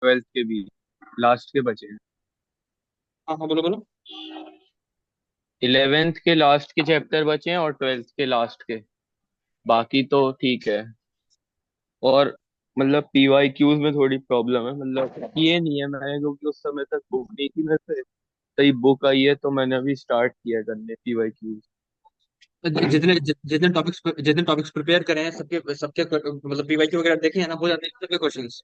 Twelfth के भी last के बचे हैं। हाँ हाँ, बोलो बोलो। 11th के लास्ट के चैप्टर बचे हैं और ट्वेल्थ के लास्ट के। बाकी तो ठीक है। और मतलब पीवाईक्यूज में थोड़ी प्रॉब्लम है, मतलब ये नहीं है मैंने, क्योंकि उस समय तक बुक नहीं थी मेरे से। तभी बुक आई है तो मैंने अभी स्टार्ट किया करने पीवाईक्यूज। जितने टॉपिक्स प्रिपेयर करे हैं, सबके सबके मतलब पीवाईक्यू वगैरह देखे हैं ना, हो जाते हैं सबके क्वेश्चंस।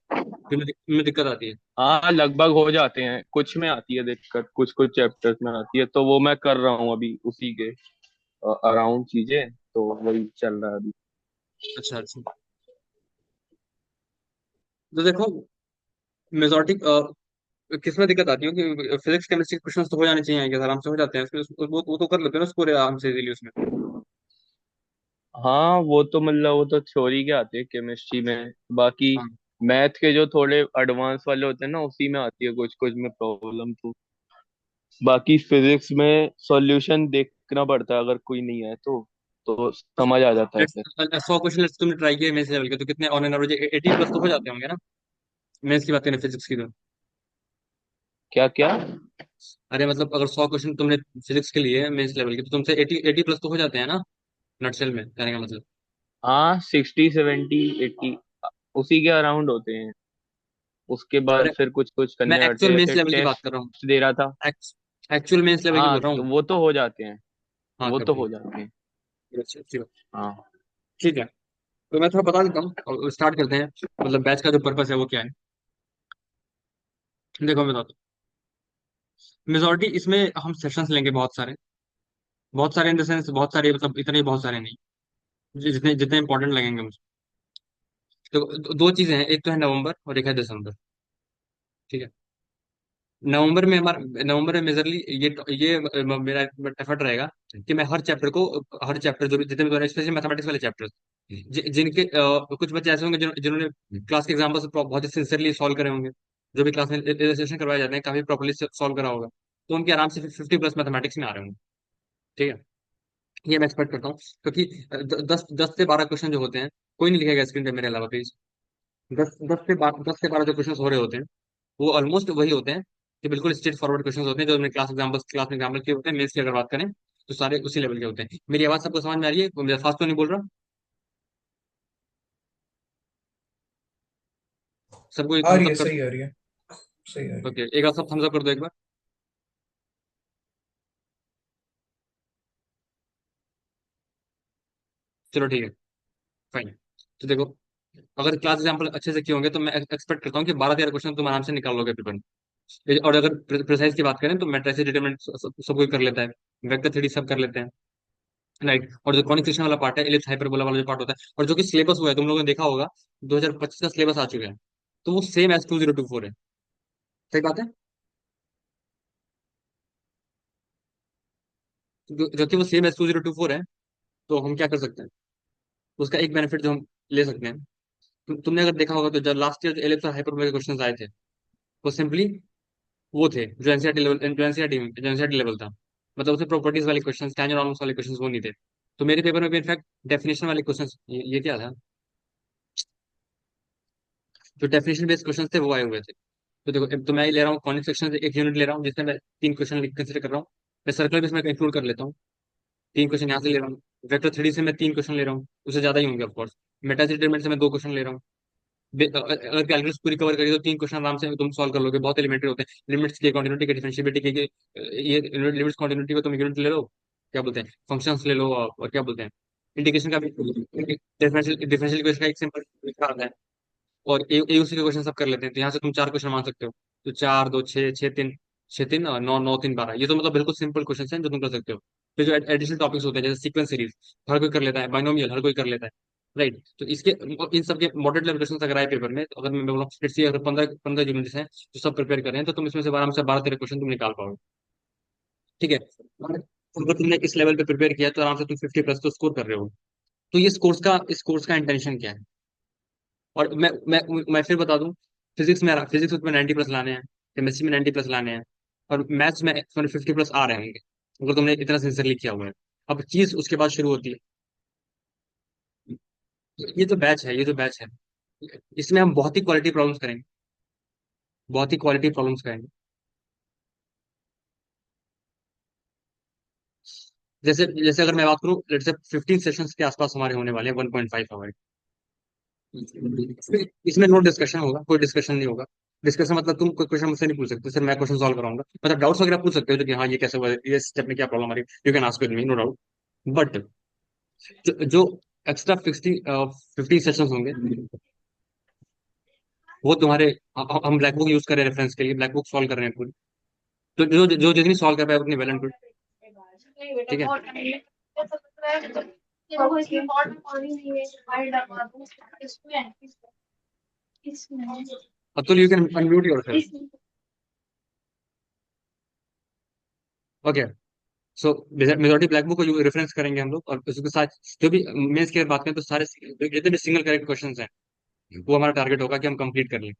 फिर में दिक्कत आती है। हाँ लगभग हो जाते हैं, कुछ में आती है दिक्कत, कुछ कुछ चैप्टर्स में आती है, तो वो मैं कर रहा हूँ अभी उसी के अराउंड चीजें। तो वही चल रहा है अभी। अच्छा अच्छा। तो देखो, मेजोरिटी किस में दिक्कत आती है कि फिजिक्स केमिस्ट्री के क्वेश्चंस तो हो जाने चाहिए, आएंगे आराम से हो जाते हैं उसमें, वो तो कर लेते हैं ना स्कोर आराम से इजीली उसमें। हाँ वो तो मतलब वो तो थ्योरी के आते हैं केमिस्ट्री में। बाकी हाँ। मैथ के जो थोड़े एडवांस वाले होते हैं ना, उसी में आती है कुछ कुछ में प्रॉब्लम तो। बाकी फिजिक्स में सॉल्यूशन देखना पड़ता है, अगर कोई नहीं है तो समझ आ जाता है लेट्स फिर। 100 क्वेश्चन तुमने ट्राई किया मेंस लेवल के, तो कितने ऑन एन एवरेज 80 प्लस तो हो जाते होंगे ना? मेंस की बात करें फिजिक्स की तो। क्या क्या? अरे मतलब अगर 100 क्वेश्चन तुमने फिजिक्स के लिए मेंस लेवल के, तो तुमसे 80 प्लस तो हो जाते हैं ना? नटसेल में कहने का मतलब। हाँ 60 70 80 उसी के अराउंड होते हैं। उसके बाद अरे फिर कुछ कुछ मैं करने पड़ते एक्चुअल हैं, मेंस जैसे लेवल की बात टेस्ट कर रहा हूँ। दे रहा था। एक्चुअल मेंस लेवल की हाँ बोल रहा तो हूँ। वो तो हो जाते हैं। हाँ वो तब तो ठीक। हो जाते हैं। अच्छी अच्छी बात। हाँ। ठीक है। तो मैं थोड़ा बता देता हूँ और स्टार्ट करते हैं। मतलब बैच का जो पर्पस है वो क्या है, देखो मैं बताता हूँ। मेजोरिटी इसमें हम सेशंस लेंगे बहुत सारे। बहुत सारे इन द सेंस बहुत सारे, मतलब इतने बहुत सारे नहीं, जितने जितने इंपॉर्टेंट लगेंगे मुझे। तो दो चीजें हैं, एक तो है नवंबर और एक है दिसंबर। ठीक है। नवंबर में मेजरली मेरा एफर्ट रहेगा कि मैं हर चैप्टर को, हर चैप्टर जो भी जितने भी, स्पेशली मैथमेटिक्स वाले चैप्टर्स, जिनके कुछ बच्चे ऐसे होंगे जिन्होंने क्लास के एग्जाम्पल्स बहुत ही सिंसियरली सॉल्व करे होंगे। जो भी क्लास में इलस्ट्रेशन करवाए जाते हैं काफी प्रॉपर्ली सॉल्व करा होगा, तो उनके आराम से 50 प्लस मैथमेटिक्स में आ रहे होंगे। ठीक है। ये मैं एक्सपेक्ट करता हूँ, क्योंकि 10 से 12 क्वेश्चन जो होते हैं, कोई नहीं लिखेगा स्क्रीन पे मेरे अलावा प्लीज। 10 से 12 जो क्वेश्चन हो रहे होते हैं, वो ऑलमोस्ट वही होते हैं कि बिल्कुल स्ट्रेट फॉरवर्ड क्वेश्चन होते हैं, जो हमने क्लास में एग्जाम्पल किए होते हैं। मेंस की अगर बात करें तो सारे उसी लेवल के होते हैं। मेरी आवाज सबको समझ में आ रही है? मैं फास्ट तो नहीं बोल रहा? सबको आ रही थम्स है, अप कर सही दो। आ रही है, सही आ रही है। ओके, एक बार सब थम्स अप कर दो एक बार। चलो ठीक है, फाइन। तो देखो, अगर क्लास एग्जाम्पल अच्छे से किए होंगे तो मैं एक्सपेक्ट करता हूँ कि 12 13 क्वेश्चन तुम आराम से निकाल लोगे पेपर में। और अगर प्रिसाइज की बात करें तो मैट्रिसेस डिटरमिनेंट सब कोई कर लेता है, वेक्टर थ्योरी सब कर लेते हैं, राइट। और जो कॉनिक सेक्शन वाला पार्ट है, इलिप्स हाइपरबोला वाला जो पार्ट होता है, और जो कि सिलेबस हुआ है, तुम लोगों ने देखा होगा 2025 का सिलेबस आ चुका है, तो वो सेम एज 2024 है। सही बात है। जो कि वो सेम एज 2024 है, तो हम क्या कर सकते हैं? उसका एक बेनिफिट जो हम ले सकते हैं, तुमने अगर देखा होगा तो जब लास्ट ईयर जो इलिप्स और हाइपरबोला के क्वेश्चन आए थे, वो सिंपली वो थे जो एनसीईआरटी लेवल, जो एनसीईआरटी लेवल था। मतलब उसमें प्रॉपर्टीज वाले क्वेश्चन, स्टैंडर्ड नॉर्म्स वाले क्वेश्चन वो नहीं थे। तो मेरे पेपर में भी इनफैक्ट डेफिनेशन वाले क्वेश्चन, ये क्या था, जो डेफिनेशन बेस्ड क्वेश्चन थे वो आए हुए थे। तो देखो, तो मैं ले रहा हूँ कॉनिक सेक्शन से एक यूनिट ले रहा हूँ, जिसमें मैं 3 क्वेश्चन कंसिडर कर रहा हूँ। मैं सर्कुलर बेस में इंक्लूड कर लेता हूँ, 3 क्वेश्चन यहाँ से ले रहा हूँ। वेक्टर थ्री से मैं 3 क्वेश्चन ले रहा हूँ, उससे ज्यादा ही होंगे ऑफकोर्स। मेटा डिटरमिनेंट से मैं 2 क्वेश्चन ले रहा हूँ। अगर कैलकुलस पूरी कवर करिए तो 3 क्वेश्चन आराम से तुम सॉल्व कर लोगे, बहुत एलिमेंट्री होते हैं। लिमिट्स की, कॉन्टिन्यूटी की, डिफरेंशियबिलिटी की, ये लिमिट्स कॉन्टिन्यूटी को तुम यूनिट ले लो, क्या बोलते हैं, फंक्शंस ले लो, और क्या बोलते हैं, इंटीग्रेशन का भी, डिफरेंशियल डिफरेंशियल इक्वेशन का एक सिंपल आता है। और ए उसी के क्वेश्चन सब कर लेते हैं, तो यहाँ से तुम 4 क्वेश्चन मान सकते हो। तो 4 2 6 6 3 और 9 9 3 12, ये तो मतलब बिल्कुल सिंपल क्वेश्चन हैं जो तुम कर सकते हो। फिर जो एडिशनल टॉपिक्स होते हैं, जैसे सीक्वेंस सीरीज, हर कोई कर लेता है, बाइनोमियल हर कोई कर लेता है, राइट। तो इसके इन सब के मॉडरेट लेवल क्वेश्चन अगर आए पेपर में, तो अगर मैं बोलूँ लेट्स से अगर 15 15 यूनिट्स हैं जो सब प्रिपेयर कर रहे हैं, तो तुम इसमें से आराम से 12 13 क्वेश्चन तुम निकाल पाओगे। ठीक है। और अगर तुमने इस लेवल पे प्रिपेयर किया तो आराम से तुम 50 प्लस तो स्कोर कर रहे हो। तो ये इस कोर्स का इंटेंशन क्या है? और मैं फिर बता दूं, फिजिक्स में 90 प्लस लाने हैं, केमिस्ट्री में 90 प्लस लाने हैं, और मैथ्स में तुम्हारे 50 प्लस आ रहे होंगे, अगर तुमने इतना सिंसियरली किया हुआ है। अब चीज उसके बाद शुरू होती है। ये जो बैच है इसमें हम बहुत ही क्वालिटी प्रॉब्लम्स करेंगे। बहुत ही क्वालिटी प्रॉब्लम्स करेंगे। जैसे जैसे अगर मैं बात करूँ, लेट्स से 15 सेशंस के आसपास हमारे होने वाले हैं, 1.5 आवर। इसमें नो डिस्कशन होगा, कोई डिस्कशन नहीं होगा। डिस्कशन मतलब तुम कोई क्वेश्चन मुझसे नहीं पूछ सकते, सिर्फ मैं क्वेश्चन सॉल्व कराऊंगा। मतलब डाउट्स वगैरह पूछ सकते हो जो कि हाँ ये कैसे हुआ, ये स्टेप में क्या प्रॉब्लम आ रही है, you can ask with me, no doubt. But जो एक्स्ट्रा 50 सेशंस होंगे, वो तुम्हारे हम ब्लैक बुक यूज कर रहे हैं रेफरेंस के लिए, ब्लैक बुक सॉल्व कर रहे हैं पूरी। तो जो जो जितनी सॉल्व कर पाए उतनी वेल एंड गुड। ठीक है। Atul, you can unmute yourself. Okay. So majority black book को रेफरेंस करेंगे हम लोग, और उसके साथ जो भी मेंस की बात करें तो सारे जितने भी सिंगल करेक्ट क्वेश्चन हैं, वो हमारा टारगेट होगा कि हम कंप्लीट कर लें।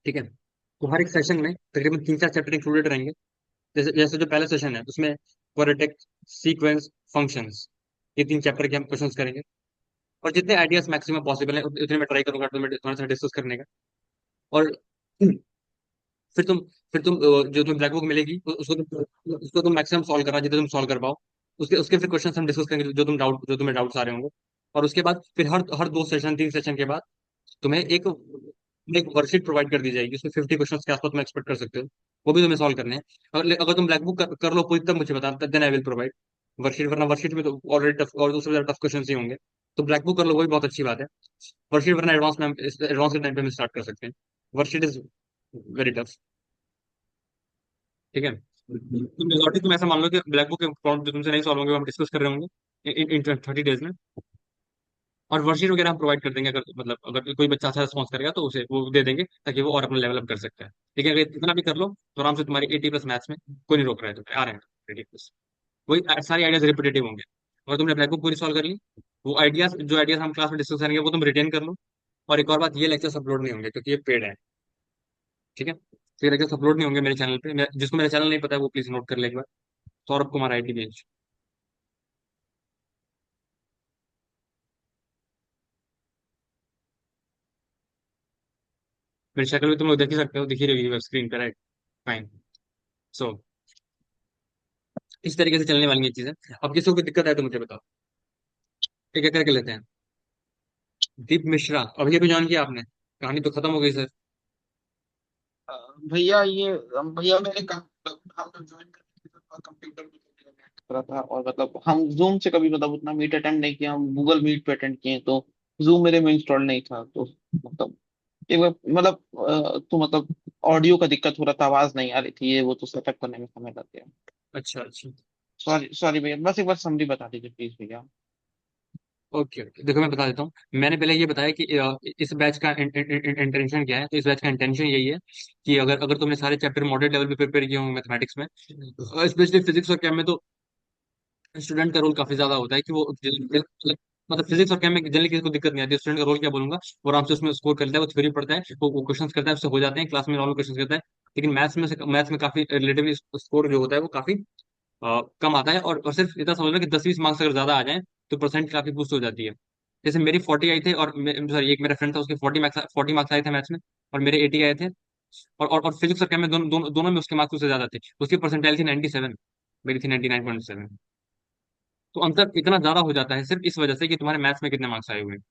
ठीक है। तो हर एक सेशन में तकरीबन 3-4 चैप्टर इंक्लूडेड रहेंगे। जैसे जैसे जो पहला सेशन है उसमें क्वाड्रेटिक, सीक्वेंस, फंक्शंस, ये 3 चैप्टर के हम क्वेश्चंस करेंगे। और जितने आइडियाज मैक्सिमम पॉसिबल है उतने मैं ट्राई करूंगा तो मैं तुम्हारे साथ डिस्कस करने का। और फिर तुम फिर तुम जो तुम्हें ब्लैक बुक मिलेगी उसको तुम मैक्सिमम सॉल्व करना जितना तुम सॉल्व कर पाओ। उसके उसके फिर क्वेश्चन हम डिस्कस करेंगे जो तुम्हें डाउट्स आ रहे होंगे। और उसके बाद फिर हर हर 2 सेशन 3 सेशन के बाद तुम्हें एक एक वर्कशीट प्रोवाइड कर दी जाएगी, उसमें 50 क्वेश्चन के आसपास तुम एक्सपेक्ट कर सकते हो। वो भी तुम्हें सॉल्व करने हैं। अगर तुम ब्लैक बुक कर लो पूरी तब मुझे बता, then I will provide worksheet. वरना वर्कशीट में तो ऑलरेडी टफ और उससे ज्यादा टफ क्वेश्चन ही होंगे। तो ब्लैक बुक कर लो, वो भी बहुत अच्छी बात है। वर्कशीट वरना एडवांस के टाइम पे हम स्टार्ट कर सकते हैं। Worksheet is very tough. ठीक है। तो मेजोरिटी तुम ऐसा मान लो कि ब्लैक बुक के प्रॉब्लम जो तुमसे नहीं सॉल्व होंगे वो हम डिस्कस कर रहे होंगे इन 30 डेज में। और वर्कशीट वगैरह हम प्रोवाइड कर देंगे, अगर मतलब अगर कोई बच्चा अच्छा रिस्पॉन्स करेगा तो उसे वो दे देंगे ताकि वो और अपना लेवल अप कर सकता है। ठीक है। अगर इतना भी कर लो तो आराम से तुम्हारी 80+ मैथ्स में कोई नहीं रोक रहा है, तुम्हें आ रहे हैं 80+। वही सारे आइडियाज रिपीटेटिव होंगे। और तुमने ब्लैक बुक पूरी सॉल्व कर ली, वो आइडियाज जो आइडियाज हम क्लास में डिस्कस करेंगे वो तुम रिटेन कर लो। और एक और बात, ये लेक्चर्स अपलोड नहीं होंगे क्योंकि ये पेड है। ठीक है। तो ये लेक्चर्स अपलोड नहीं होंगे मेरे चैनल पे। जिसको मेरा चैनल नहीं पता है वो प्लीज नोट कर ले एक बार। सौरभ कुमार ITBH। मेरी शक्ल भी तुम लोग देख ही सकते हो, दिख ही रही है स्क्रीन पे, राइट? फाइन। सो इस तरीके से चलने वाली ये चीजें। अब किसी को कोई दिक्कत है तो मुझे बताओ। एक एक करके लेते हैं। दीप मिश्रा, अभी अभी ज्वाइन किया आपने? कहानी तो खत्म हो गई सर। अ, भैया ये भैया मैंने हम लोग ज्वाइन करने के बाद कंप्यूटर करा था, और मतलब हम जूम से कभी मतलब उतना मीट अटेंड नहीं किया, हम गूगल मीट पे अटेंड किए, तो जूम मेरे में इंस्टॉल नहीं था, तो मतलब एक बार मतलब तो मतलब ऑडियो का दिक्कत हो रहा था, आवाज नहीं आ रही थी, ये वो तो सेटअप करने में समय लग गया। अच्छा अच्छा। सॉरी सॉरी भैया, बस एक बार समरी बता दीजिए प्लीज भैया। ओके ओके, देखो मैं बता देता हूँ। मैंने पहले ये बताया कि इस बैच का इंटेंशन क्या है। तो इस बैच का इंटेंशन यही है कि अगर अगर तुमने सारे चैप्टर मॉडरेट लेवल पे प्रिपेयर किए होंगे मैथमेटिक्स में, स्पेशली फिजिक्स और केम में, तो स्टूडेंट का रोल काफी ज्यादा होता है कि वो मतलब फिजिक्स और केम में जनरली किसी को दिक्कत नहीं आती। स्टूडेंट का रोल क्या बोलूंगा, वो आराम से उसमें स्कोर करता है, वो थ्योरी पढ़ता है, वो क्वेश्चंस करता है, उससे हो जाते हैं, क्लास में नॉर्मल क्वेश्चंस करता है। लेकिन मैथ्स में काफी रिलेटिवली स्कोर जो होता है वो काफी कम आता है। और सिर्फ इतना समझ लो कि 10-20 मार्क्स अगर ज्यादा आ जाए तो परसेंट काफी बूस्ट हो जाती है। जैसे मेरी 40 आई थे, और सॉरी एक मेरा फ्रेंड था उसके 40 मार्क्स आए थे मैथ्स में, और मेरे 80 आए थे। और फिजिक्स और केम में दोनों में उसके मार्क्स उससे ज्यादा थे। उसकी परसेंटाइल थी 97, मेरी थी 99.7। तो अंतर इतना ज्यादा हो जाता है सिर्फ इस वजह से कि तुम्हारे मैथ्स में कितने मार्क्स आए हुए हैं।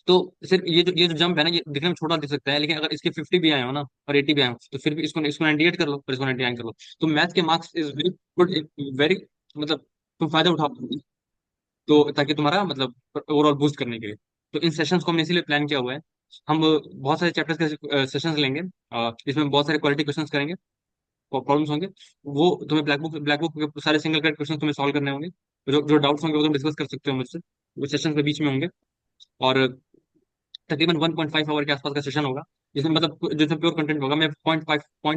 तो सिर्फ ये जो जंप है ना, ये दिखने में छोटा दिख सकता है, लेकिन अगर इसके 50 भी आए हो ना और 80 भी आए हो तो फिर भी इसको इसको 98 कर लो और इसको 99 कर लो। तो मैथ के marks is very good, very मतलब तुम फायदा उठा पाओगे। तो ताकि तुम्हारा मतलब ओवरऑल बूस्ट करने के लिए, तो इन सेशंस को हमने इसीलिए प्लान किया हुआ है। हम बहुत सारे चैप्टर्स के सेशंस लेंगे, इसमें बहुत सारे क्वालिटी क्वेश्चंस करेंगे, प्रॉब्लम्स होंगे। वो तुम्हें ब्लैक बुक के सारे सिंगल करेक्ट क्वेश्चन तुम्हें सॉल्व करने होंगे। जो जो डाउट्स होंगे वो तुम डिस्कस कर सकते हो मुझसे, वो सेशन के बीच में होंगे। और तकरीबन 1.5 आवर के आसपास का सेशन होगा, जिसमें प्योर कंटेंट होगा। मैं पॉइंट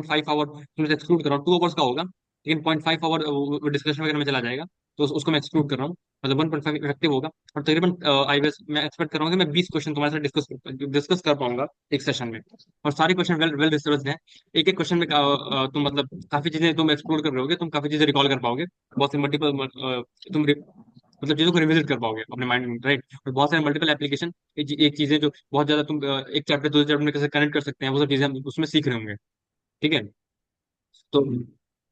फाइव आवर तुमसे एक्सक्लूड कर रहा हूँ, 2 आवर्स का होगा, लेकिन 0.5 आवर डिस्कशन वगैरह में चला जाएगा। तो उसको मैं एक्सक्लूड कर रहा हूँ। मतलब 1.5 इफेक्टिव होगा। और तकरीबन आई वेस मैं एक्सपेक्ट कर रहा हूँ कि मैं 20 क्वेश्चन तुम्हारे साथ डिस्कस कर पाऊंगा एक सेशन में। और सारे क्वेश्चन वेल वेल रिसर्च्ड हैं। एक एक क्वेश्चन में तुम मतलब काफी चीजें तुम एक्सप्लोर कर रहे होगे, तुम काफी चीजें रिकॉल कर पाओगे, बहुत सी मल्टीपल तुम मतलब चीजों को रिविजिट कर पाओगे अपने माइंड में, राइट। और बहुत सारे मल्टीपल एप्लीकेशन, एक चीजें जो बहुत ज्यादा तुम एक चैप्टर दूसरे चैप्टर में कैसे कनेक्ट कर सकते हैं, वो सब चीजें हम उसमें सीख रहे होंगे। ठीक है। तो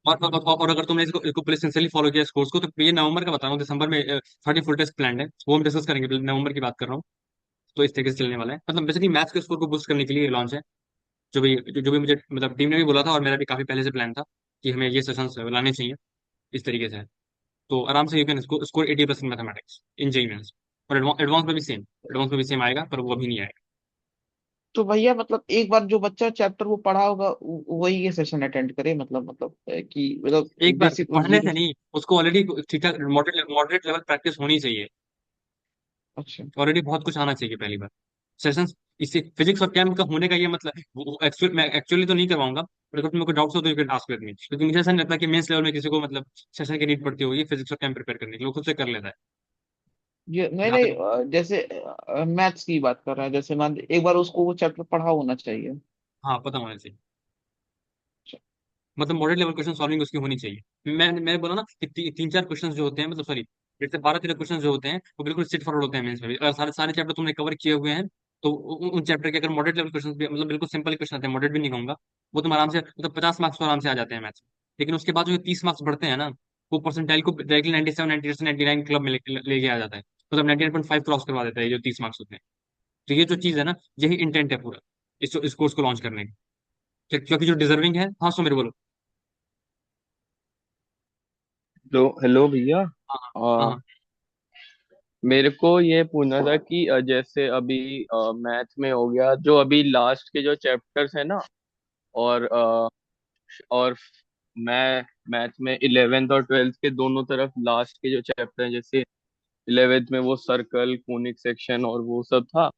और अगर तुमने इसको पूरे सिंसियरली फॉलो किया इस कोर्स को, तो ये नवंबर का बता रहा हूँ, दिसंबर में 30 फुल टेस्ट प्लान है, वो हम डिस्कस करेंगे, नवंबर की बात कर रहा हूँ। तो इस तरीके से चलने वाला है, मतलब बेसिकली मैथ्स के स्कोर को बूस्ट करने के लिए लॉन्च है। जो भी मुझे मतलब टीम ने भी बोला था, और मेरा भी काफी पहले से प्लान था कि हमें ये सेशंस लाने चाहिए, इस तरीके से है। तो आराम से you can score 80% mathematics in JEE Mains. और एडवांस में भी सेम आएगा, पर वो अभी नहीं आएगा। तो भैया मतलब एक बार जो बच्चा चैप्टर वो पढ़ा होगा वही ये सेशन अटेंड करे, मतलब कि मतलब एक बार बेसिक पढ़ने जीरो। से नहीं, उसको ऑलरेडी ठीक ठाक मॉडरेट लेवल प्रैक्टिस होनी चाहिए। अच्छा। ऑलरेडी बहुत कुछ आना चाहिए पहली बार। सेशंस इसी फिजिक्स और केम का होने का ये मतलब मैं एक्चुअली तो नहीं करवाऊंगा, पर अगर तुम्हें कोई डाउट्स हो तो यू कैन आस्क विद मी, क्योंकि मुझे ऐसा नहीं लगता कि मेंस लेवल में किसी को मतलब सेशन की नीड पड़ती होगी फिजिक्स और केम प्रिपेयर करने के लिए, वो खुद से कर लेता है। ये नहीं जहाँ नहीं, तक जैसे मैथ्स की बात कर रहा है, जैसे मान एक बार उसको वो चैप्टर पढ़ा होना चाहिए। हाँ पता होना चाहिए, मतलब मॉडरेट लेवल क्वेश्चन सॉल्विंग उसकी होनी चाहिए। मैं बोला ना कि तीन चार क्वेश्चन जो होते हैं, मतलब सॉरी, जैसे 12-13 क्वेश्चन जो होते हैं वो बिल्कुल स्ट्रेट फॉरवर्ड होते हैं मेंस में भी, अगर सारे सारे चैप्टर तुमने कवर किए हुए हैं, तो उन चैप्टर के अगर मॉडरेट लेवल क्वेश्चन भी, मतलब बिल्कुल सिंपल क्वेश्चन आते हैं, मॉडरेट भी नहीं कहूंगा, वो तुम आराम से मतलब 50 मार्क्स तो आराम से आ जाते हैं मैथ्स में। लेकिन उसके बाद जो 30 मार्क्स बढ़ते हैं ना, वो परसेंटाइल को डायरेक्टली 97, 98, 99 क्लब में लेके आ जाता है, मतलब 99.5 क्रॉस करवा देता है ये जो 30 मार्क्स होते हैं। तो ये जो चीज है ना, यही इंटेंट है पूरा इस कोर्स को लॉन्च करने का। क्योंकि जो डिजर्विंग है, हाँ सो मेरे बोलो। तो हेलो भैया। हाँ हाँ आ, हाँ मेरे को ये पूछना था कि जैसे अभी मैथ में हो गया, जो अभी लास्ट के जो चैप्टर्स है ना, और और मैं मैथ में 11th और 12th के दोनों तरफ लास्ट के जो चैप्टर हैं, जैसे 11th में वो सर्कल कोनिक सेक्शन और वो सब था,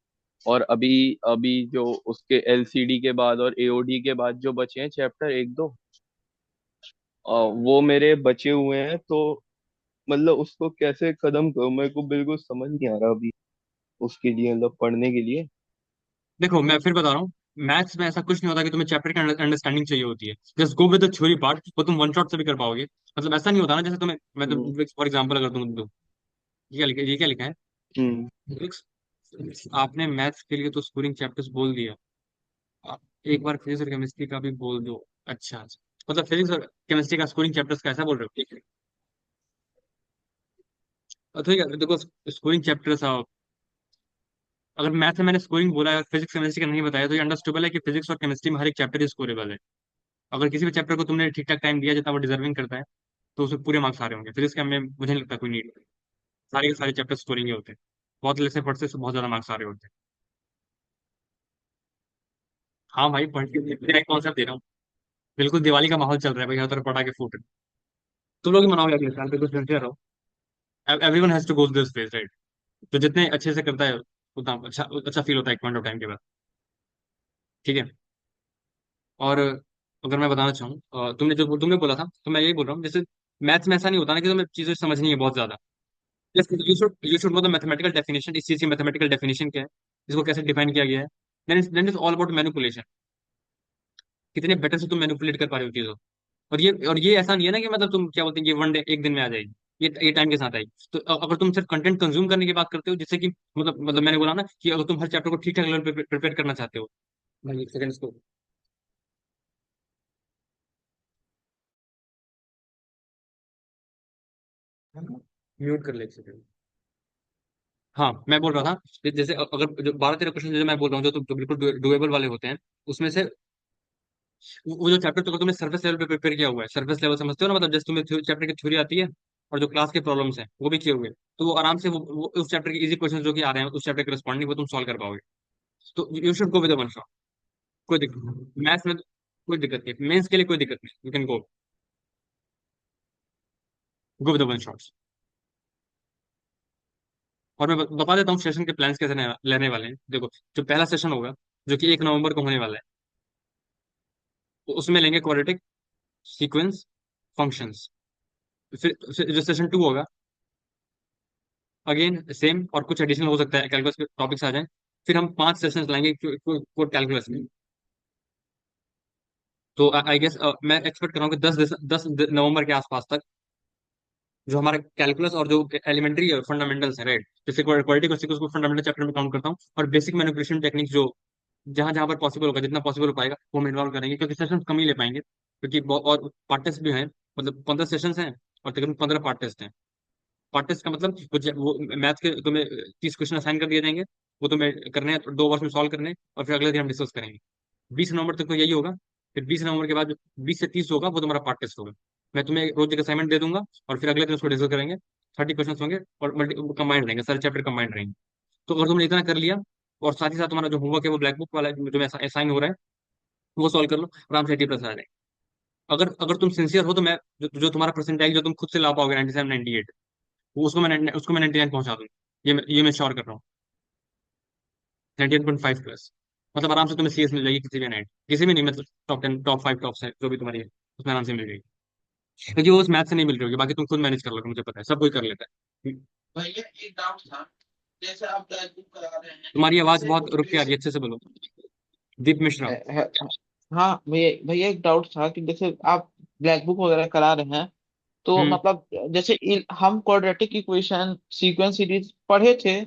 और अभी अभी जो उसके एलसीडी के बाद और एओडी के बाद जो बचे हैं चैप्टर एक दो, वो मेरे बचे हुए हैं। तो मतलब उसको कैसे खत्म करूं, मेरे को बिल्कुल समझ नहीं आ रहा अभी उसके लिए, मतलब पढ़ने के लिए। देखो मैं फिर बता रहा हूँ, मैथ्स में ऐसा कुछ नहीं होता कि तुम्हें चैप्टर की अंडरस्टैंडिंग चाहिए होती है, just go with the theory part, वो तुम वन शॉट से भी कर पाओगे। मतलब ऐसा नहीं होता ना, जैसे तुम्हें मैं हम्म। तो फॉर एग्जांपल अगर तुम दो, ये क्या लिखा है, हम्म। आपने मैथ्स के लिए तो स्कोरिंग चैप्टर्स बोल दिया, आप एक बार फिजिक्स और केमिस्ट्री का भी बोल दो। अच्छा अच्छा, मतलब फिजिक्स और केमिस्ट्री का स्कोरिंग चैप्टर्स का ऐसा बोल रहे हो, ठीक है। ठीक है देखो, स्कोरिंग चैप्टर्स, अगर मैथ में मैंने स्कोरिंग बोला है और फिजिक्स केमिस्ट्री का नहीं बताया, तो ये अंडरस्टूडेबल है कि फिजिक्स और केमिस्ट्री में हर एक चैप्टर स्कोरेबल है। अगर किसी भी चैप्टर को तुमने ठीक ठाक टाइम दिया जितना वो डिजर्विंग करता है, तो उसमें पूरे मार्क्स आ रहे होंगे। फिजिक्स का में मुझे नहीं लगता कोई नीड, सारे के सारे चैप्टर स्कोरिंग ही होते हैं, बहुत लेस एफर्ट से बहुत ज्यादा मार्क्स आ रहे होते हैं। हाँ भाई, पढ़ के कॉन्सेप्ट दे रहा हूँ, बिल्कुल दिवाली का माहौल चल रहा है भाई, हर तरफ पटाखे फूट रहे हैं। तुम लोग ही मनाओगे अगले साल, बिल्कुल सिंसियर रहो। Everyone has to go this phase, right. तो जितने अच्छे से करता है उतना अच्छा अच्छा फील होता है एक पॉइंट ऑफ टाइम के बाद। ठीक है। और अगर मैं बताना चाहूँ, तुमने बोला था, तो मैं यही बोल रहा हूँ, जैसे मैथ्स में ऐसा नहीं होता ना कि तुम्हें चीजें समझनी है बहुत ज्यादा। You should know the mathematical definition, इस चीज की मैथमेटिकल डेफिनेशन क्या है, इसको कैसे डिफाइन किया गया है। Then is all about manipulation, कितने बेटर से तुम मैनिपुलेट कर पा रहे हो चीजों को। और ये ऐसा नहीं है ना कि मतलब तुम क्या बोलते हैं, ये वन डे एक दिन में आ जाएगी, ये टाइम के साथ आएगी। तो अगर तुम सिर्फ कंटेंट कंज्यूम करने की बात करते हो, जिससे कि मतलब मैंने बोला ना कि अगर तुम हर चैप्टर को ठीक ठाक लेवल पे प्रिपेयर करना चाहते हो। भाई एक सेकंड इसको म्यूट कर ले, एक सेकंड। हाँ मैं बोल रहा था जैसे अगर जो 12-13 क्वेश्चन जो मैं बोल रहा हूँ, जो बिल्कुल डुएबल वाले होते हैं, उसमें से वो जो चैप्टर तो तुमने सर्फेस लेवल पे प्रिपेयर किया हुआ है, सर्फेस लेवल समझते हो ना, मतलब जैसे तुम्हें चैप्टर की थ्योरी आती है और जो क्लास के प्रॉब्लम्स हैं वो भी किए हुए हैं, तो वो आराम से वो उस चैप्टर के इजी क्वेश्चन जो कि आ रहे हैं उस चैप्टर के रिस्पॉन्डिंग वो तुम सॉल्व कर पाओगे। तो you should go with one shot, कोई दिक्कत नहीं मैथ्स में, कोई दिक्कत नहीं, मेंस के लिए कोई दिक्कत नहीं, you can go with one shot. और मैं बता देता हूँ सेशन के प्लान्स कैसे लेने वाले हैं। देखो, जो पहला सेशन होगा, जो कि 1 नवंबर को होने वाला है, तो उसमें लेंगे क्वाड्रेटिक, सीक्वेंस, फंक्शंस। फिर जो सेशन 2 होगा, अगेन सेम, और कुछ एडिशनल हो सकता है, कैलकुलस के टॉपिक्स आ जाएं। फिर हम 5 सेशंस लाएंगे कैलकुलस में। तो आई गेस मैं एक्सपेक्ट कर रहा हूँ कि 10 नवंबर के आसपास तक जो हमारा कैलकुलस और जो एलिमेंट्री फंडामेंटल्स है, राइट, जैसे क्वाड्रेटिक और सिक्वेंस को फंडामेंटल चैप्टर में काउंट करता हूँ, और बेसिक मैनिपुलेशन टेक्निक जो जहां जहां पर पॉसिबल होगा, जितना पॉसिबल हो पाएगा वो हम इन्वॉल्व करेंगे, क्योंकि सेशंस कम ही ले पाएंगे, क्योंकि और पार्ट टेस्ट भी हैं, मतलब 15 सेशंस हैं और तकरीबन 15 पार्ट टेस्ट हैं। पार्ट टेस्ट का मतलब वो मैथ के तुम्हें 30 क्वेश्चन असाइन कर दिए जाएंगे, वो तुम्हें करने हैं, 2 आवर्स में सॉल्व करने हैं, और फिर अगले दिन हम डिस्कस करेंगे। 20 नवंबर तक तो यही होगा। फिर 20 नवंबर के बाद जो 20 से 30 होगा वो तुम्हारा पार्ट टेस्ट होगा। मैं तुम्हें रोज एक असाइनमेंट दे दूंगा, और फिर अगले दिन उसको डिस्कस करेंगे। 30 क्वेश्चन होंगे और मल्टी कंबाइंड रहेंगे, सारे चैप्टर कंबाइंड रहेंगे। तो अगर तुमने इतना कर लिया, और साथ ही साथ तुम्हारा जो होमवर्क है वो ब्लैक बुक वाला जो असाइन हो रहा है वो सॉल्व कर लो, आराम से 80+ आ जाएगा। अगर अगर तुम सिंसियर हो तो मैं जो तुम्हारा परसेंटाइल जो तुम खुद से ला पाओगे 97 98, वो उसको मैं 99 पहुंचा दूंगा। ये मैं श्योर कर रहा हूँ। 98.5+, मतलब आराम से तुम्हें सीएस मिल जाएगी, किसी भी नाइट, किसी भी नहीं, मतलब टॉप 10 टॉप 5 टॉप है जो भी तुम्हारी है, उसमें आराम से मिल जाएगी। क्योंकि वो उस मैथ से नहीं मिल रही होगी, बाकी तुम खुद मैनेज कर लोगे, मुझे पता है सब कोई कर लेता है। भैया एक डाउट था, जैसे आप ब्लैक बुक करा रहे हैं, तुम्हारी आवाज जैसे बहुत रुक के आ रही है, बेसिक अच्छे से बोलो। दीप मिश्रा। हाँ भैया भैया एक डाउट था कि जैसे आप ब्लैक बुक वगैरह करा रहे हैं, तो हम्म। मतलब जैसे हम क्वाड्रेटिक इक्वेशन सीक्वेंस सीरीज पढ़े थे,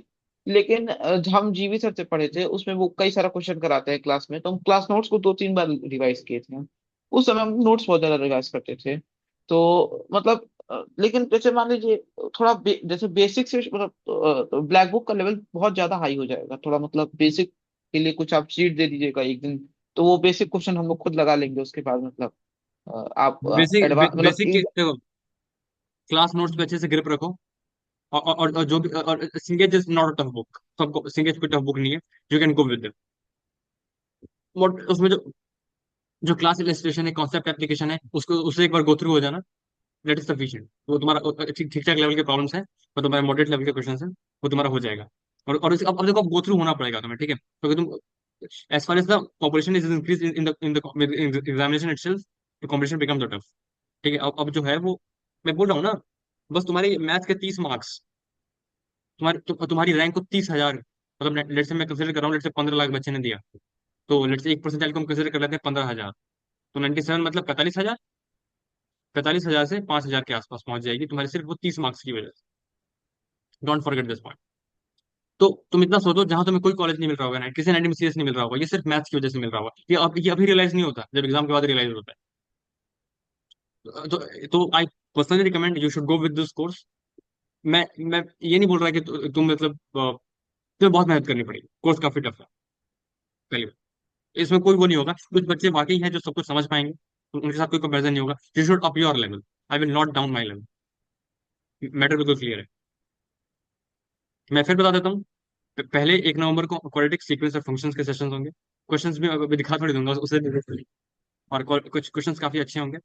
लेकिन हम जीवी सर से पढ़े थे, उसमें वो कई सारा क्वेश्चन कराते हैं क्लास में, तो हम क्लास नोट्स को 2-3 बार रिवाइज किए थे। उस समय हम नोट्स बहुत ज्यादा रिवाइज करते थे। तो मतलब लेकिन जैसे मान लीजिए थोड़ा जैसे बेसिक से मतलब ब्लैक बुक का लेवल बहुत ज्यादा हाई हो जाएगा थोड़ा, मतलब बेसिक के लिए कुछ आप शीट दे दीजिएगा एक दिन, तो वो बेसिक क्वेश्चन हम लोग खुद लगा लेंगे, उसके बाद मतलब आप एडवांस मतलब बेसिक के देखो, क्लास नोट्स पे अच्छे से ग्रिप रखो। और जो भी, और सिंगेज is not a tough book, सबको सिंगेज कोई टफ बुक नहीं है, यू कैन गो विद उसमें जो क्लास इलस्ट्रेशन है, कॉन्सेप्ट एप्लीकेशन है, उसको उससे एक बार गो थ्रू हो जाना, दैट इज सफिशिएंट। वो तुम्हारा ठीक ठीक ठाक लेवल के प्रॉब्लम्स हैं, और तुम्हारे मॉडरेट लेवल के क्वेश्चन हैं, वो तुम्हारा हो जाएगा। अब देखो, अब गो थ्रू होना पड़ेगा तुम्हें, ठीक है, क्योंकि तुम as far as the population is increase in the examination itself, the competition becomes tough. ठीक है, अब जो है वो, मैं बोल रहा हूँ ना, बस तुम्हारी मैथ के 30 मार्क्स, तुम्हारी रैंक को 30,000, मतलब लेट से मैं कंसिडर कर रहा हूँ, लेट से 15 लाख बच्चे ने दिया, तो लेट से 1% को हम कंसिडर कर लेते हैं 15,000, तो 97 मतलब 45,000। 45,000 से 5,000 के आसपास पहुंच जाएगी तुम्हारी, सिर्फ वो 30 मार्क्स की वजह से। Don't forget this point. तो तुम इतना सोचो, जहां तुम्हें कोई कॉलेज नहीं मिल रहा होगा ना, किसी नाइट में सीरियस नहीं मिल रहा होगा, ये सिर्फ मैथ्स की वजह से मिल रहा होगा, ये अभी रियलाइज नहीं होता, जब एग्जाम के बाद रियलाइज होता है। तो I personally recommend you should go with this course. मैं ये नहीं बोल रहा कि तुम मतलब तुम्हें बहुत मेहनत करनी पड़ेगी, कोर्स काफी टफ है, पहली बात। इसमें कोई वो नहीं होगा, कुछ बच्चे वाकई हैं जो सब कुछ समझ पाएंगे, तो उनके साथ कोई कंपेरिजन नहीं होगा। You should up your level, I will not down my level. Matter बिल्कुल क्लियर है। मैं फिर बता देता हूँ, पहले 1 नवंबर को क्वाड्रेटिक सीक्वेंस और फंक्शंस के सेशंस होंगे। क्वेश्चंस भी अभी दिखा थोड़ी दूंगा उसे, और कुछ क्वेश्चंस काफी अच्छे होंगे।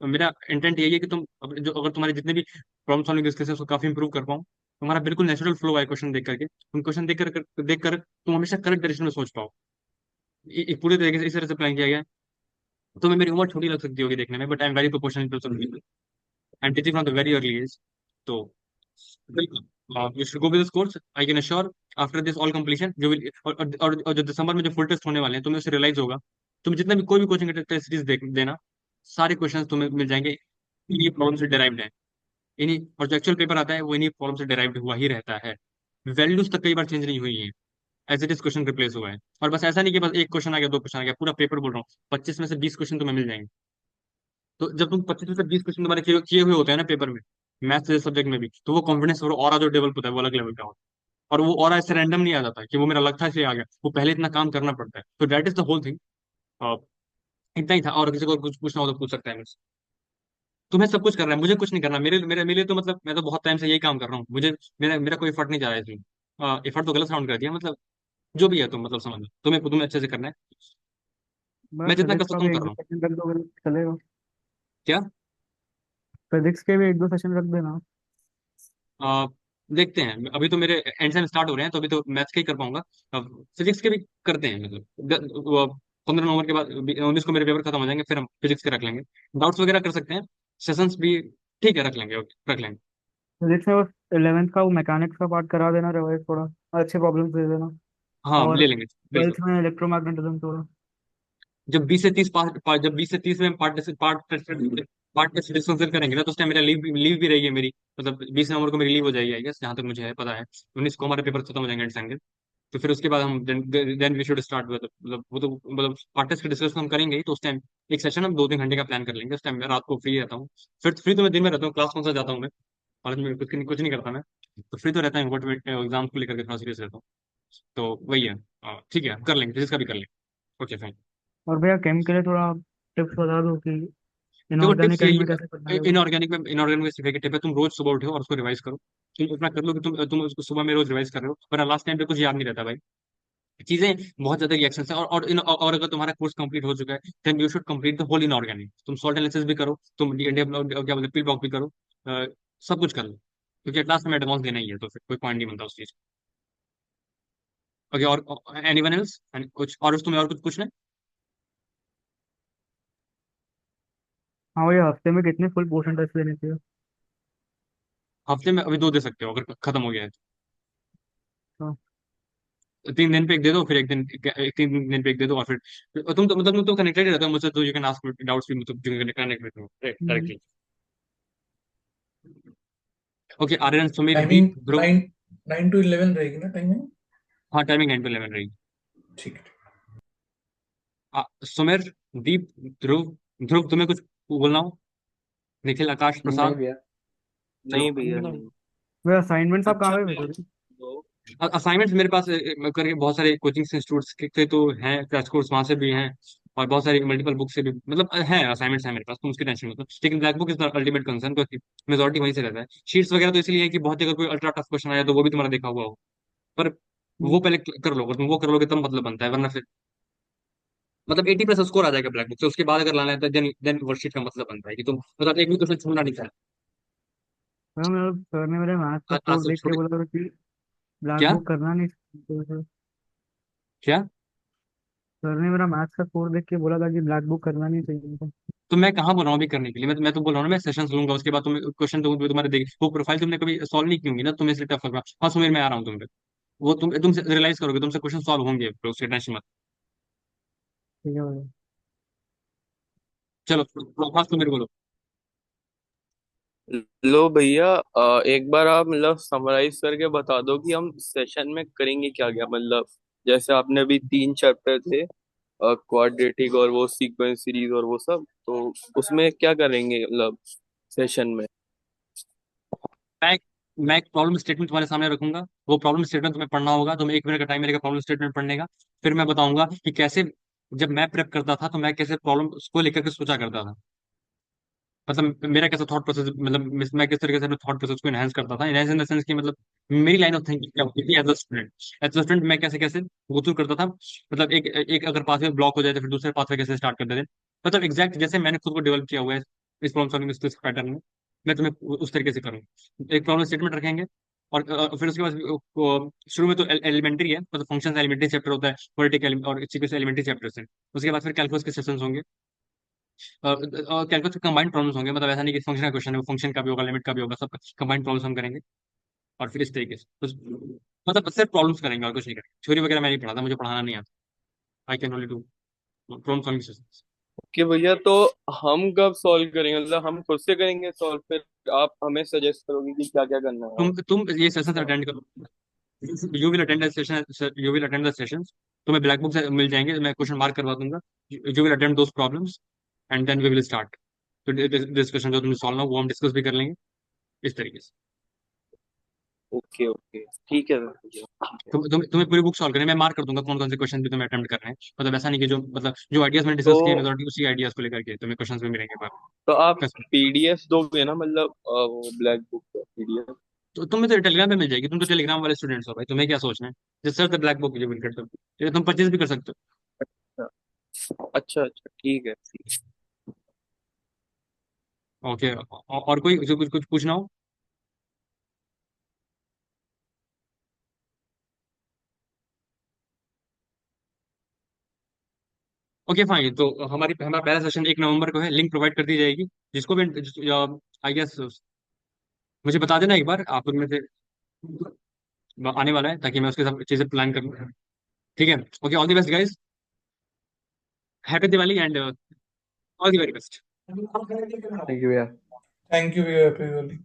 तो मेरा इंटेंट यही है कि तुम जो अगर तुम्हारे जितने भी प्रॉब्लम सॉल्विंग स्किल्स है उसको काफी इंप्रूव कर पाओ, तुम्हारा बिल्कुल नेचुरल फ्लो है क्वेश्चन देख करके, तुम क्वेश्चन देख कर तुम हमेशा करेक्ट डायरेक्शन में सोच पाओ। ये पूरे तरीके से इस तरह से प्लान किया गया है। तुम्हें मेरी उम्र छोटी लग सकती होगी देखने में, but I am very proportional to and teaching from the very early age. तो बिल्कुल, you should go with this course. I can assure after this all completion you will, और जो दिसंबर में जो फुल टेस्ट होने वाले हैं, तुम्हें उससे रियलाइज होगा। तुम जितना भी कोई भी कोचिंग टेस्ट सीरीज देना, सारे क्वेश्चंस तुम्हें मिल जाएंगे, इन्हीं प्रॉब्लम से डिराइव्ड है। इन्हीं, और जो एक्चुअल पेपर आता है वो इन्हीं प्रॉब्लम से डिराइव्ड हुआ ही रहता है। वैल्यूज तक कई बार चेंज नहीं हुई है, as it is question replace हुआ है। और बस ऐसा नहीं कि बस एक क्वेश्चन आ गया, 2 क्वेश्चन आ गया, पूरा पेपर बोल रहा हूँ, 25 में से 20 क्वेश्चन तुम्हें मिल जाएंगे। तो जब तुम 25 में से 20 क्वेश्चन तुम्हारे किए किए हुए होते हैं ना पेपर में, मैथ्स जैसे सब्जेक्ट में भी, तो वो कॉन्फिडेंस और ऑरा जो डेवलप होता है वो अलग लेवल का होता है। और वो ऑरा ऐसे रैंडम नहीं आ जाता कि वो मेरा लग था इसलिए आ गया, वो पहले इतना काम करना पड़ता है। तो that is the whole thing. इतना ही था, और किसी को कुछ पूछना हो तो पूछ सकता है मुझसे। तुम्हें सब कुछ करना है, मुझे कुछ नहीं करना। मेरे लिए तो मतलब मैं तो बहुत टाइम से यही काम कर रहा हूँ, मुझे मेरा मेरा कोई एफर्ट नहीं जा रहा है इसमें। एफर्ट तो गलत साउंड कर दिया, मतलब जो भी है तुम मतलब समझ लो, तुम्हें अच्छे से करना है। मैं मैं जितना कर फिजिक्स का सकता भी हूँ कर एक रहा दो हूँ। सेशन रख दोगे तो चलेगा? क्या? फिजिक्स के भी एक दो सेशन रख देना। आ, देखते हैं, अभी तो मेरे एंड सेम स्टार्ट हो रहे हैं, तो अभी तो मैथ्स के ही कर पाऊंगा। अब फिजिक्स के भी करते हैं, मतलब 15 नवंबर के बाद 19 को मेरे पेपर खत्म हो जाएंगे, फिर हम फिजिक्स के रख लेंगे। डाउट्स वगैरह कर सकते हैं, सेशंस भी ठीक है, रख लेंगे, ओके रख लेंगे। फिजिक्स में बस 11th का वो मैकेनिक्स का पार्ट करा देना, रिवाइज थोड़ा, अच्छे प्रॉब्लम्स दे देना। हाँ और ले लेंगे बिल्कुल। 12th में इलेक्ट्रोमैग्नेटिज्म थोड़ा। जब 20 से 30 में part test part test discuss फिर करेंगे ना, तो उस टाइम मेरा लीव लीव भी रहेगी मेरी, मतलब 20 नवंबर को मेरी लीव हो जाएगी आई गेस, जहाँ तक मुझे है पता है। 19 को हमारे पेपर खत्म हो जाएंगे संगे। तो फिर उसके बाद हम देन वी शुड स्टार्ट, मतलब वो तो मतलब पार्ट टेस्ट का डिस्कशन हम करेंगे ही, तो उस टाइम एक सेशन हम 2-3 घंटे का प्लान कर लेंगे। उस टाइम मैं रात को फ्री रहता हूँ। फिर फ्री तो मैं दिन में रहता हूँ, क्लास कौन सा जाता हूँ मैं, कॉलेज में कुछ नहीं करता मैं। तो फ्री तो रहता हूँ, बट एग्जाम को लेकर के थोड़ा सीरियस रहता हूँ। तो वही है। ठीक है, कर लेंगे, फिजिक्स का भी कर लेंगे। Okay fine. और भैया केम के लिए थोड़ा टिप्स बता दो कि देखो इनऑर्गेनिक टिप्स केम यही में कैसे करना है, है वो। इनऑर्गेनिक में सिर्फ एक टिप है, तुम रोज सुबह उठो और उसको रिवाइज करो। तुम इतना कर लो कि तुम उसको सुबह में रोज रिवाइज कर रहे हो, पर लास्ट टाइम पे कुछ याद नहीं रहता भाई। चीजें बहुत ज्यादा रिएक्शन है, और अगर तुम्हारा कोर्स कंप्लीट हो चुका है, then you should complete the whole inorganic. तुम सॉल्ट एनालिसिस भी करो, तुम क्या बोलते पिल बॉक भी करो, सब कुछ कर लो, क्योंकि एट लास्ट में एडवांस देना ही है, तो फिर कोई पॉइंट नहीं बनता उस चीज का। ओके, और एनीवन एल्स कुछ, और तुम्हें और कुछ पूछना है? हाँ भैया, हफ्ते में कितने फुल पोर्शन टेस्ट लेने चाहिए? हफ्ते में अभी 2 दे सकते हो अगर खत्म हो गया है तो 3 दिन पे एक दे दो, फिर एक 3 दिन पे एक दे दो, और फिर तुम तो कनेक्टेड रहते हो मुझसे, तो यू कैन आस्क डाउट्स भी, मतलब connect with hmm, directly. Okay, Aryan, Sumeer, टाइमिंग दीप, ध्रुव। 9 9 to 11 रहेगी ना टाइमिंग? हाँ, टाइमिंग 9 to 11 रहेगी। ठीक है। सुमेर, दीप, ध्रुव। ध्रुव, तुम्हें कुछ बोलना हो? निखिल, आकाश, नहीं प्रसाद। भैया। चलो। नहीं भैया नहीं। भैया असाइनमेंट्स आप कहाँ अच्छा पे भैया। भेजोगे? तो असाइनमेंट्स मेरे पास करके बहुत सारे कोचिंग इंस्टीट्यूट्स के तो हैं, क्रैश कोर्स वहां से भी हैं, और बहुत सारी मल्टीपल बुक से भी, मतलब हैं असाइनमेंट्स हैं मेरे पास, तुम उसकी टेंशन मत लो। लेकिन black book is the ultimate concern, क्योंकि मेजोरिटी वहीं से रहता है। शीट्स वगैरह तो इसलिए है कि बहुत ही, अगर कोई अल्ट्रा टफ क्वेश्चन आया तो वो भी तुम्हारा देखा हुआ हो, पर वो हम्म, पहले कर लो, अगर तुम वो कर लोगे तब मतलब बनता है, वरना फिर मतलब 80+ स्कोर आ जाएगा ब्लैक बुक से, उसके बाद अगर लाना है तो देन वर्कशीट का मतलब बनता है कि तुम मतलब एक भी क्वेश्चन छोड़ना नहीं चाहिए। भैया मेरे सर ने मेरे मैथ्स का आज स्कोर सब देख के छोड़े। बोला था कि ब्लैक क्या? बुक करना नहीं चाहिए। क्या? सर ने मेरा मैथ्स का स्कोर देख के बोला था कि ब्लैक बुक करना नहीं चाहिए था। तो मैं कहाँ बोल रहा हूँ अभी करने के लिए, मैं तो बोल रहा हूँ ना, मैं सेशंस लूंगा, उसके बाद तुम क्वेश्चन तो तुम्हारे देख, वो प्रोफाइल तुमने कभी सॉल्व नहीं की होंगी ना, तुम्हें इसलिए टफ लग रहा। हाँ सुमेर, मैं आ रहा हूँ तुम पे, वो तुम रियलाइज करोगे, तुमसे क्वेश्चन सॉल्व होंगे, तो उसकी टेंशन मत। ठीक है भैया। चलो, हाँ सुमेर बोलो। लो भैया, एक बार आप मतलब समराइज करके बता दो कि हम सेशन में करेंगे क्या क्या, मतलब जैसे आपने अभी 3 चैप्टर थे, क्वाड्रेटिक और वो सीक्वेंस सीरीज और वो सब, तो उसमें क्या करेंगे मतलब सेशन में? मैं मैं एक प्रॉब्लम स्टेटमेंट तुम्हारे सामने रखूंगा, वो प्रॉब्लम स्टेटमेंट तुम्हें पढ़ना होगा, तुम्हें 1 मिनट का टाइम मिलेगा प्रॉब्लम स्टेटमेंट पढ़ने का। फिर मैं बताऊंगा कि कैसे, जब मैं प्रेप करता था तो मैं कैसे प्रॉब्लम को लेकर के सोचा करता था, मतलब मेरा कैसा थॉट प्रोसेस, मतलब मैं किस तरीके से अपने थॉट प्रोसेस को एनहांस करता था, एनहांस इन द सेंस कि मतलब मेरी लाइन ऑफ थिंकिंग क्या होती थी as a student. As a student मैं कैसे कैसे गो थ्रू करता था, मतलब एक एक अगर पाथवे ब्लॉक हो जाए तो फिर दूसरे पाथवे कैसे स्टार्ट करते थे, मतलब एग्जैक्ट जैसे मैंने खुद को डेवलप किया हुआ है इस प्रॉब्लम सॉल्विंग पैटर्न में, मैं तुम्हें उस तरीके से करूँ। एक प्रॉब्लम स्टेटमेंट रखेंगे, और फिर उसके बाद शुरू में तो एलिमेंट्री है, मतलब फंक्शन एलिमेंट्री चैप्टर होता है, पॉलिटिकल और सीक्वेंस एलिमेंट्री चैप्टर है। उसके बाद फिर कैलकुलस के सेशंस होंगे, कैलकुलस के कंबाइंड प्रॉब्लम्स होंगे, मतलब ऐसा नहीं कि फंक्शन का क्वेश्चन है, वो फंक्शन का भी होगा, लिमिट का भी होगा, सब कंबाइंड प्रॉब्लम्स हम करेंगे। और फिर इस तरीके से मतलब सिर्फ प्रॉब्लम्स करेंगे और कुछ नहीं करेंगे। थ्योरी वगैरह मैं नहीं पढ़ाता, मुझे पढ़ाना नहीं आता। I can only do problem solving sessions. कि भैया तो हम कब सॉल्व करेंगे, मतलब हम खुद से करेंगे सॉल्व, फिर आप हमें सजेस्ट करोगे कि क्या क्या करना है तुम ये सेशंस उसका? अटेंड करो, you will attend the session, you will attend the sessions, तुम्हें ब्लैक बुक से मिल जाएंगे, मैं क्वेश्चन मार्क करवा दूंगा, you will attend those problems, and then we will start. तो डिस्कशन जो तुमने सॉल्व ना वो हम डिस्कस भी कर लेंगे इस तरीके से। ओके ओके, ठीक है भैया। तुम्हें पूरी बुक सॉल्व करनी है, मैं मार्क कर दूंगा कौन कौन से क्वेश्चन भी तुम्हें अटेम्प्ट करने हैं, मतलब ऐसा नहीं कि जो मतलब जो आइडियाज मैंने तो डिस्कस किए मेथोडॉलजी उसी आइडियाज को लेकर के तुम्हें क्वेश्चंस भी मिलेंगे बार। तो आप कसम। पीडीएफ दोगे ना, मतलब वो ब्लैक बुक का पीडीएफ? तो तुम्हें तो टेलीग्राम पे मिल जाएगी, तुम तो टेलीग्राम वाले स्टूडेंट्स हो भाई, तुम्हें क्या सोचना है। Just search the black book you will get the, ये तुम परचेज भी कर सकते अच्छा अच्छा, ठीक है ठीक है। हो। ओके, और कोई जो कुछ कुछ पूछना हो? ओके फाइन, तो हमारा पहला सेशन 1 नवंबर को है, लिंक प्रोवाइड कर दी जाएगी, जिसको भी आई गेस मुझे बता देना एक बार, आप उनमें से आने वाला है, ताकि मैं उसके साथ चीजें प्लान करूँ। ठीक है। Okay, all the best guys, happy Diwali and all the very best. Thank you भैया। Thank you, happy Diwali.